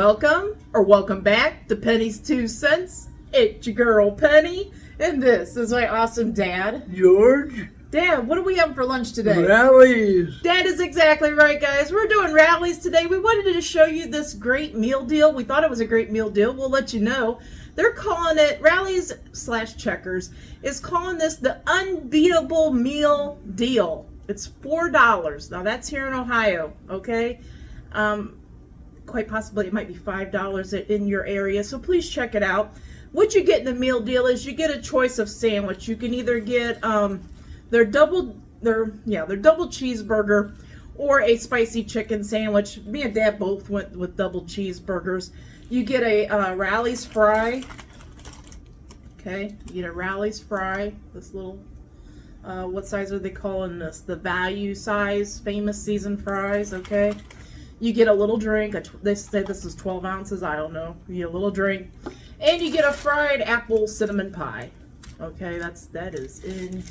welcome back to Penny's 2 Cents. It's your girl Penny, and this is my awesome dad, George. Dad, what are we having for lunch today? Rallies. That is exactly right, guys. We're doing rallies today. We wanted to show you this great meal deal. We thought it was a great meal deal. We'll let you know. They're calling it, Rallies/Checkers is calling this the Unbeatable Meal Deal. It's $4. Now that's here in Ohio, okay? Quite possibly it might be $5 in your area, so please check it out. What you get in the meal deal is you get a choice of sandwich. You can either get their double cheeseburger or a spicy chicken sandwich. Me and Dad both went with double cheeseburgers. You get a Rally's fry. Okay, you get a Rally's fry. This little, what size are they calling this? The value size, famous seasoned fries. Okay, you get a little drink. They said this is 12 ounces. I don't know. You get a little drink, and you get a fried apple cinnamon pie. Okay, that is in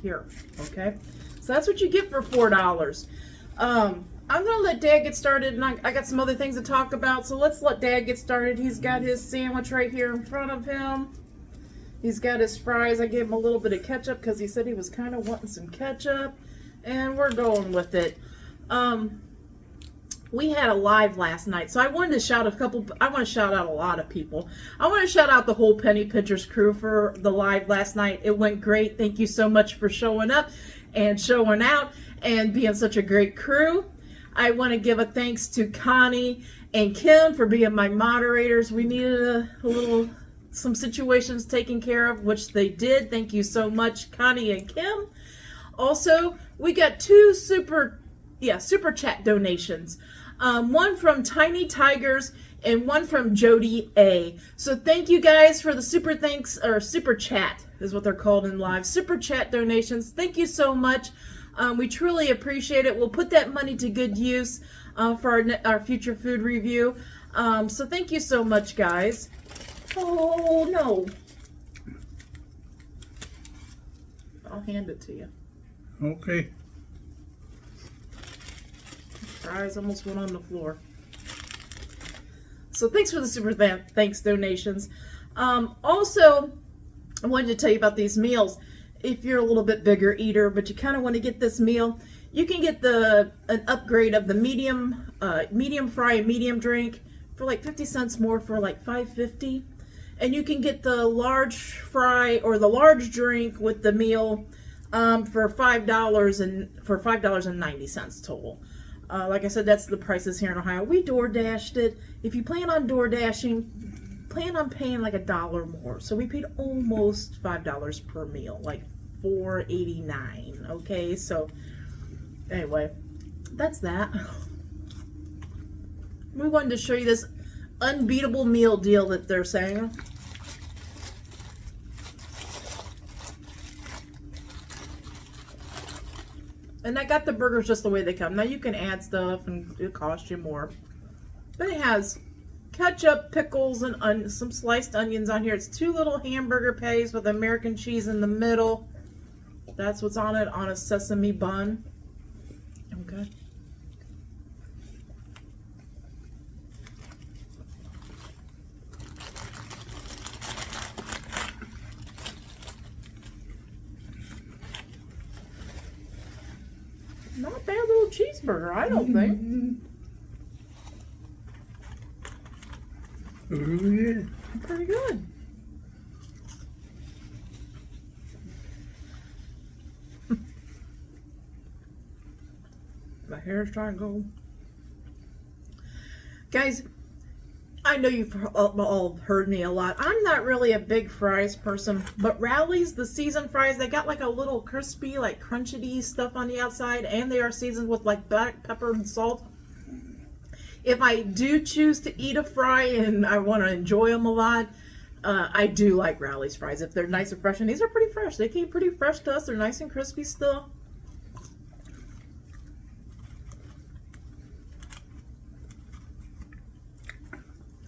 here. Okay, so that's what you get for $4. I'm gonna let Dad get started, and I got some other things to talk about, so let's let Dad get started. He's got his sandwich right here in front of him. He's got his fries. I gave him a little bit of ketchup because he said he was kind of wanting some ketchup, and we're going with it. We had a live last night, so I wanted to shout I want to shout out a lot of people. I want to shout out the whole Penny Pinchers crew for the live last night. It went great. Thank you so much for showing up and showing out and being such a great crew. I want to give a thanks to Connie and Kim for being my moderators. We needed some situations taken care of, which they did. Thank you so much, Connie and Kim. Also, we got two super chat donations. One from Tiny Tigers and one from Jody A. So thank you guys for the super chat is what they're called in live. Super chat donations. Thank you so much. We truly appreciate it. We'll put that money to good use for our future food review. So thank you so much, guys. Oh, no. I'll hand it to you. Okay. Fries almost went on the floor. So thanks for the super thanks donations. Also, I wanted to tell you about these meals. If you're a little bit bigger eater, but you kind of want to get this meal, you can get an upgrade of the medium fry and medium drink for like 50 cents more for like $5.50, and you can get the large fry or the large drink with the meal for $5.90 total. Like I said, that's the prices here in Ohio. We door dashed it. If you plan on door dashing, plan on paying like $1 more. So we paid almost $5 per meal, like $4.89. Okay, so anyway, that's that. We wanted to show you this unbeatable meal deal that they're saying. And I got the burgers just the way they come. Now you can add stuff and it costs you more. But it has ketchup, pickles, and some sliced onions on here. It's 2 little hamburger patties with American cheese in the middle. That's what's on it, on a sesame bun. Okay. Not a bad little cheeseburger, I don't think. Pretty good. My hair is trying to go. Guys, I know you've all heard me a lot. I'm not really a big fries person, but Rally's, the seasoned fries, they got like a little crispy, like crunchy stuff on the outside, and they are seasoned with like black pepper and salt. If I do choose to eat a fry and I want to enjoy them a lot, I do like Rally's fries if they're nice and fresh, and these are pretty fresh. They came pretty fresh to us. They're nice and crispy still.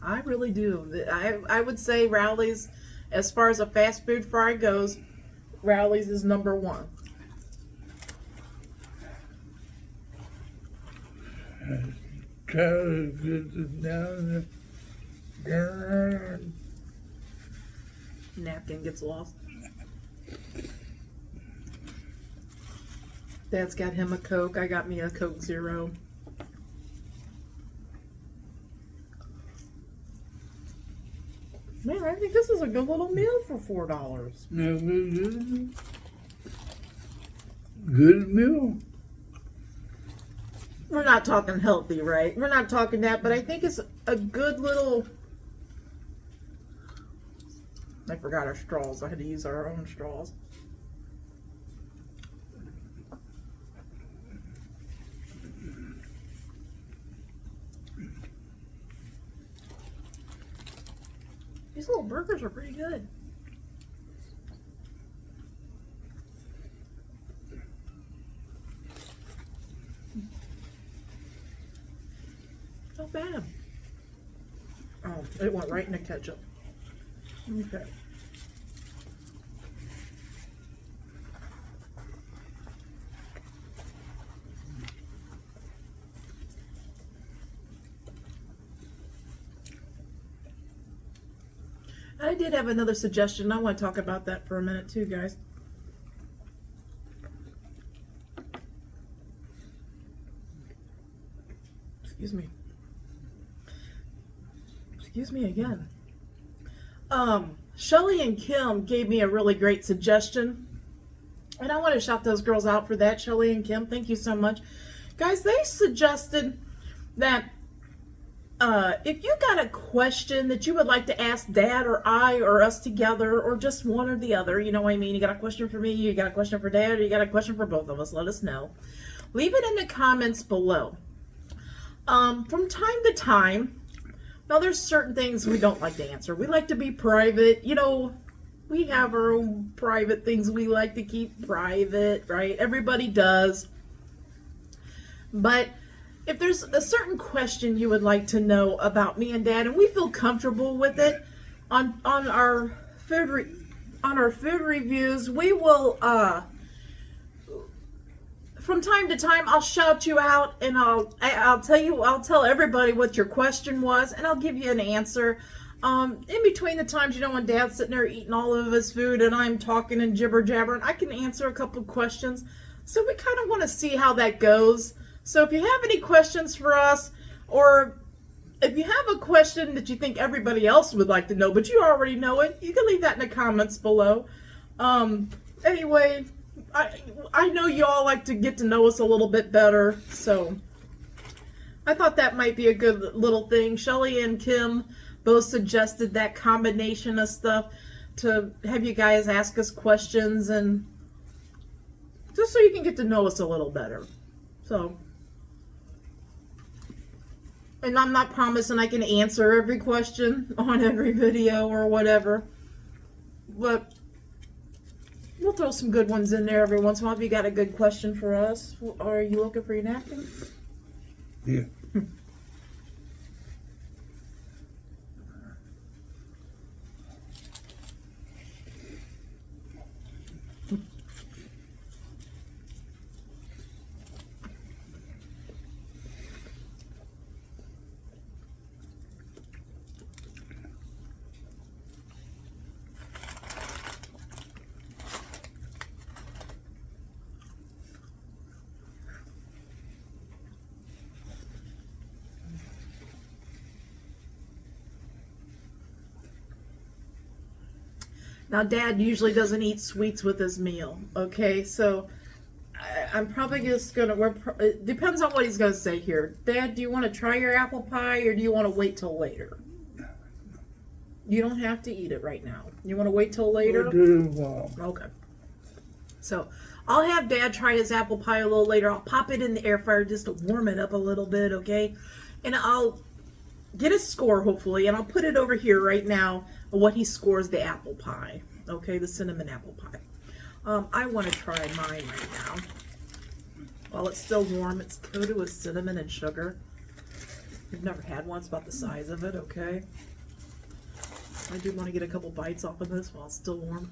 I really do. I would say Rally's, as far as a fast food fry goes, Rally's is number one. Try to get it down Darn. Napkin gets lost. Dad's got him a Coke. I got me a Coke Zero. Man, I think this is a good little meal for $4. Good meal. We're not talking healthy, right? We're not talking that, but I think it's a good little... I forgot our straws. I had to use our own straws. These little burgers are pretty good. Not bad. Oh, it went right in the ketchup. Okay. I did have another suggestion. I want to talk about that for a minute too, guys. Excuse me. Excuse me again. Shelly and Kim gave me a really great suggestion. And I want to shout those girls out for that. Shelly and Kim, thank you so much. Guys, they suggested that if you got a question that you would like to ask Dad or I or us together or just one or the other, you know what I mean? You got a question for me, you got a question for Dad, or you got a question for both of us, let us know. Leave it in the comments below. From time to time, now there's certain things we don't like to answer. We like to be private. You know, we have our own private things we like to keep private, right? Everybody does. But if there's a certain question you would like to know about me and Dad, and we feel comfortable with it on our food reviews, we will from time to time I'll shout you out and I'll tell everybody what your question was, and I'll give you an answer. In between the times, you know, when Dad's sitting there eating all of his food and I'm talking and jibber jabbering, I can answer a couple of questions. So we kind of want to see how that goes. So if you have any questions for us, or if you have a question that you think everybody else would like to know, but you already know it, you can leave that in the comments below. Anyway, I know you all like to get to know us a little bit better, so I thought that might be a good little thing. Shelly and Kim both suggested that combination of stuff to have you guys ask us questions, and just so you can get to know us a little better. So, and I'm not promising I can answer every question on every video or whatever, but we'll throw some good ones in there every once in a while. If you got a good question for us, are you looking for your napkin? Yeah. Now, Dad usually doesn't eat sweets with his meal, okay? So, I'm probably just going to, it depends on what he's going to say here. Dad, do you want to try your apple pie, or do you want to wait till later? You don't have to eat it right now. You want to wait till later? Okay. So, I'll have Dad try his apple pie a little later. I'll pop it in the air fryer just to warm it up a little bit, okay? And I'll get a score, hopefully, and I'll put it over here right now, what he scores the apple pie, okay, the cinnamon apple pie. I want to try mine right now. While it's still warm, it's coated with cinnamon and sugar. I've never had one. It's about the size of it, okay? I do want to get a couple bites off of this while it's still warm.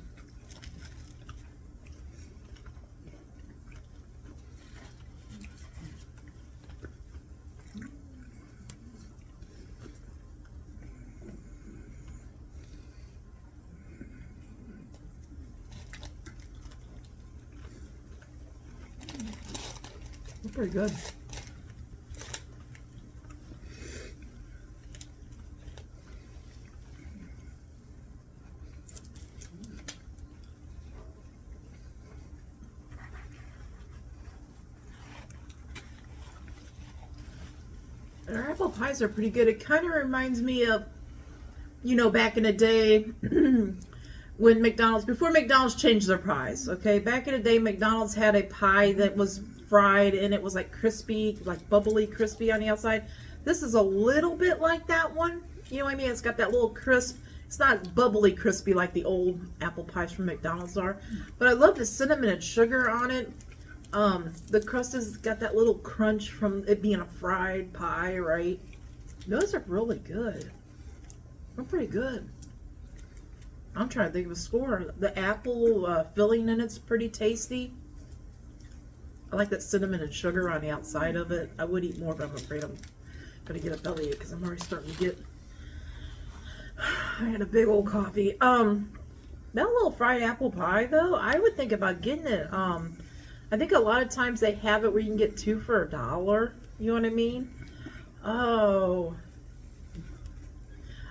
They're pretty good. Their apple pies are pretty good. It kind of reminds me of, back in the day when before McDonald's changed their pies, okay? Back in the day, McDonald's had a pie that was fried and it was like crispy, like bubbly crispy on the outside. This is a little bit like that one. You know what I mean? It's got that little crisp. It's not bubbly crispy like the old apple pies from McDonald's are. But I love the cinnamon and sugar on it. The crust has got that little crunch from it being a fried pie, right? Those are really good. They're pretty good. I'm trying to think of a score. The apple filling in it's pretty tasty. I like that cinnamon and sugar on the outside of it. I would eat more, but I'm afraid I'm going to get a bellyache because I'm already starting to get... I had a big old coffee. That little fried apple pie, though, I would think about getting it. I think a lot of times they have it where you can get 2 for $1. You know what I mean? Oh.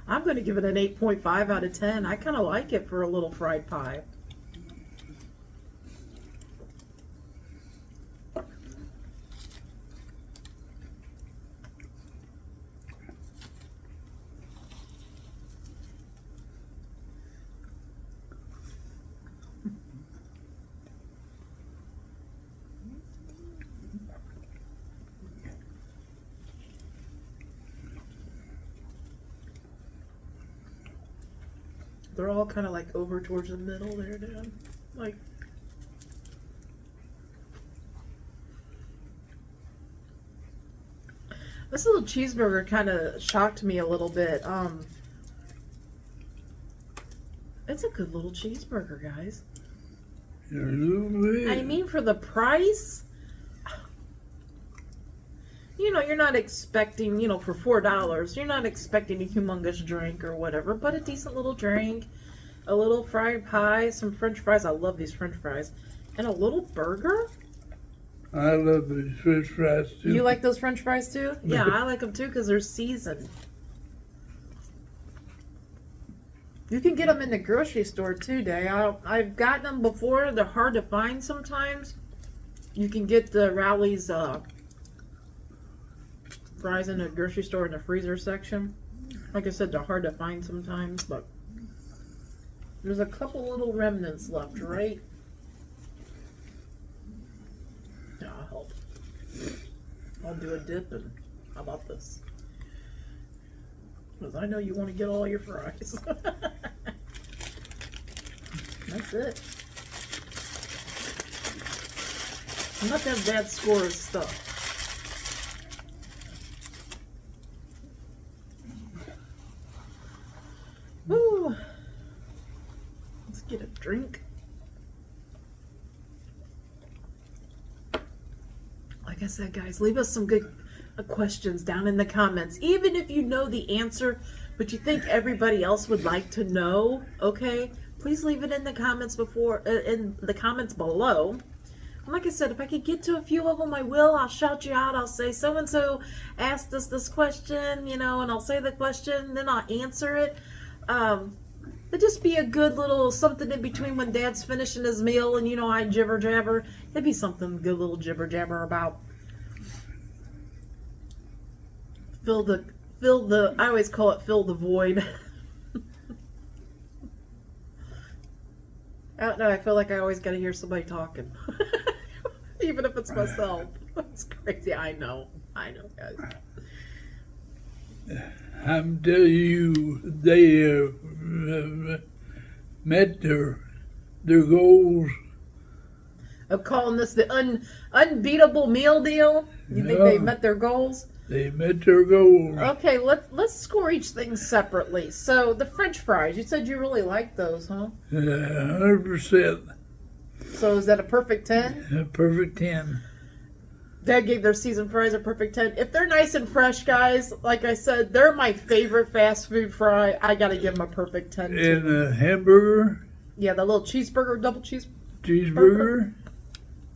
I'm going to give it an 8.5 out of 10. I kind of like it for a little fried pie. They're all kind of like over towards the middle there, Dad. Like, this little cheeseburger kind of shocked me a little bit. It's a good little cheeseburger, guys. I mean, for the price, you're not expecting, for $4, you're not expecting a humongous drink or whatever, but a decent little drink, a little fried pie, some french fries. I love these french fries. And a little burger. I love these french fries too. You like those french fries too? Yeah, I like them too because they're seasoned. You can get them in the grocery store too, Day. I've gotten them before. They're hard to find sometimes. You can get the Rally's fries in the grocery store in the freezer section. Like I said, they're hard to find sometimes, but there's a couple little remnants left, right? Yeah, I'll help. I'll do a dip, and how about this? Because I know you want to get all your fries. That's it. I'm not that bad score of stuff. Woo! Let's get a drink. Like I said, guys, leave us some good questions down in the comments. Even if you know the answer, but you think everybody else would like to know, okay? Please leave it in the comments below. And like I said, if I could get to a few of them, I will. I'll shout you out. I'll say, so-and-so asked us this question, and I'll say the question, then I'll answer it. It'd just be a good little something in between when Dad's finishing his meal and, I jibber jabber. It'd be something good little jibber jabber about. Fill the, I always call it fill the void. I don't know, I feel like I always gotta hear somebody talking. Even if it's myself. It's crazy, I know, guys. I'm telling you, they met their goals. Of calling this the Unbeatable Meal Deal? You think they met their goals? They met their goals. Okay, let's score each thing separately. So, the French fries, you said you really like those, huh? 100%. So, is that a perfect 10? A perfect 10. Dad gave their seasoned fries a perfect 10. If they're nice and fresh, guys, like I said, they're my favorite fast food fry. I gotta give them a perfect 10 too. And a hamburger. Yeah, the little cheeseburger, double cheeseburger. Cheeseburger.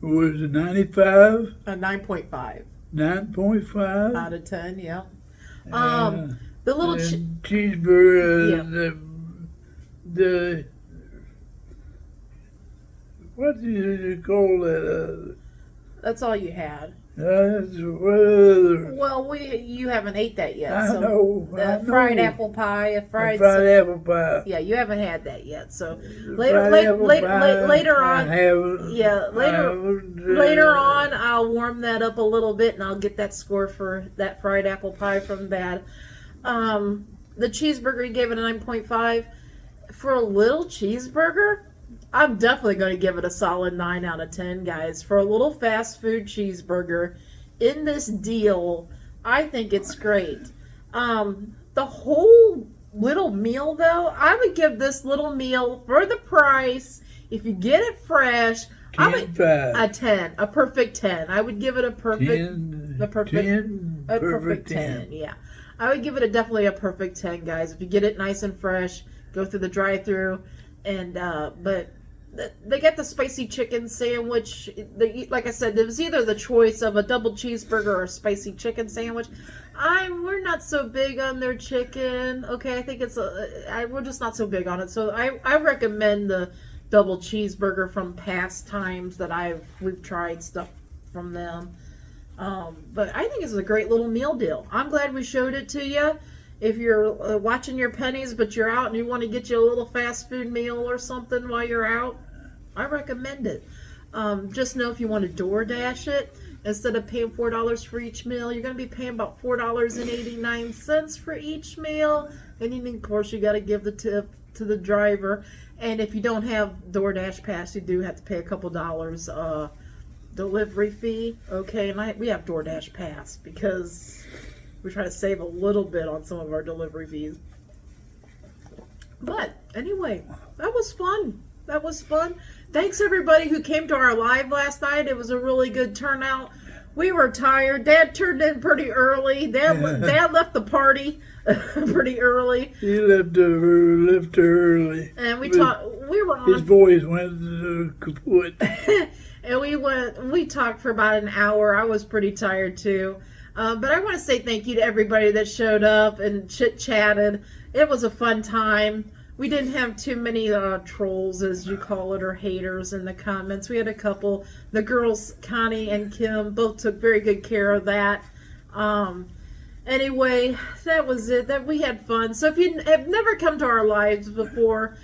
was it 95? A 9.5 9.5? out of 10. Yeah. Uh, The little cheeseburger, Yeah. the what do you call that? That's all you had. Well, You haven't ate that yet. I So know. the I fried know. apple pie, a fried, apple pie. yeah, you haven't had that yet. So Fried apple pie, later I on, haven't. yeah, I haven't, later on, I'll warm that up a little bit, and I'll get that score for that fried apple pie from Dad. The cheeseburger, he gave it a 9.5. For a little cheeseburger, I'm definitely going to give it a solid 9 out of 10, guys. For a little fast food cheeseburger in this deal, I think it's great. The whole little meal, though, I would give this little meal for the price. If you get it fresh, I would a 10, a perfect 10. I would give it a perfect 10. Yeah, I would give it definitely a perfect 10, guys. If you get it nice and fresh, go through the drive-through, and but they get the spicy chicken sandwich. Like I said, it was either the choice of a double cheeseburger or a spicy chicken sandwich. We're not so big on their chicken. Okay, I think we're just not so big on it. So I recommend the double cheeseburger from past times that we've tried stuff from them. But I think it's a great little meal deal. I'm glad we showed it to you. If you're watching your pennies, but you're out and you want to get you a little fast food meal or something while you're out, I recommend it. Just know if you want to DoorDash it, instead of paying $4 for each meal, you're going to be paying about $4.89 for each meal. And then, of course, you got to give the tip to the driver. And if you don't have DoorDash Pass, you do have to pay a couple dollars delivery fee. Okay, and we have DoorDash Pass because we try to save a little bit on some of our delivery fees. But anyway, that was fun. Thanks everybody who came to our live last night. It was a really good turnout. We were tired. Dad turned in pretty early. Dad left the party pretty early. He left early. And we were on. His boys went kaput. And we talked for about an hour. I was pretty tired too. But I want to say thank you to everybody that showed up and chit-chatted. It was a fun time. We didn't have too many trolls, as you call it, or haters in the comments. We had a couple. The girls, Connie and Kim, both took very good care of that. Anyway, that was it. That we had fun. So if you have never come to our lives before,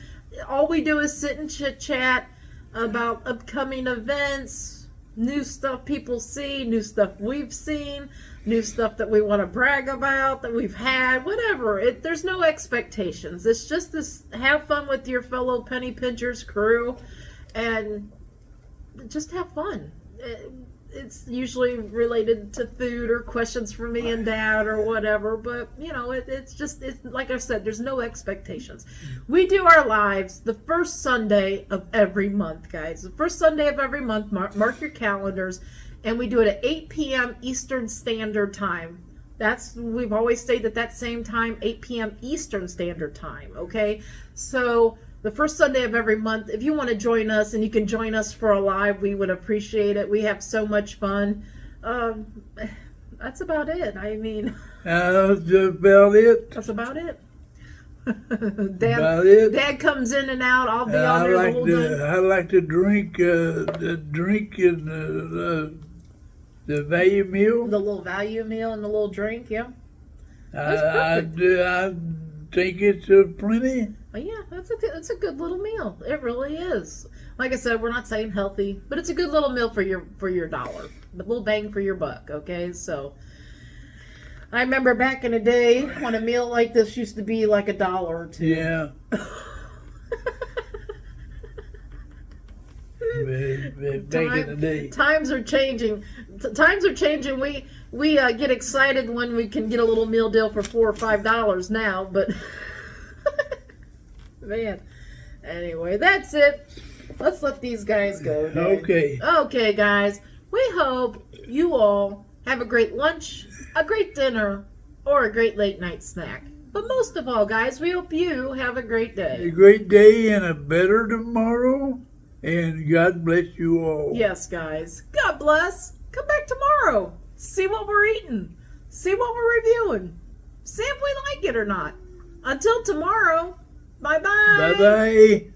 all we do is sit and chit-chat about upcoming events, new stuff people see, new stuff we've seen, new stuff that we want to brag about, that we've had, whatever. There's no expectations. It's just this, have fun with your fellow Penny Pinchers crew and just have fun. It's usually related to food or questions for me and Dad or whatever, but it's like I said, there's no expectations. We do our lives the first Sunday of every month, guys. The first Sunday of every month, mark your calendars, and we do it at 8 p.m. Eastern Standard Time. We've always stayed at that same time, 8 p.m. Eastern Standard Time, okay? So the first Sunday of every month, if you want to join us and you can join us for a live, we would appreciate it. We have so much fun. That's about it. I mean, that's about it. That's about it. Dad comes in and out. I'll be on there the whole day. I like to drink in the value meal. The little value meal and the little drink, yeah. I think it's plenty. Yeah, it's a good little meal. It really is. Like I said, we're not saying healthy, but it's a good little meal for your dollar. A little bang for your buck, okay? So I remember back in the day when a meal like this used to be like $1 or $2. Yeah. Back in the day. Times are changing. Times are changing. We get excited when we can get a little meal deal for $4 or $5 now, but man. Anyway, that's it. Let's let these guys go. Okay. Okay, guys. We hope you all have a great lunch, a great dinner, or a great late night snack. But most of all, guys, we hope you have a great day. A great day and a better tomorrow. and God bless you all. Yes, guys. God bless. Come back tomorrow. See what we're eating. See what we're reviewing. See if we like it or not. Until tomorrow. Bye-bye. Bye-bye.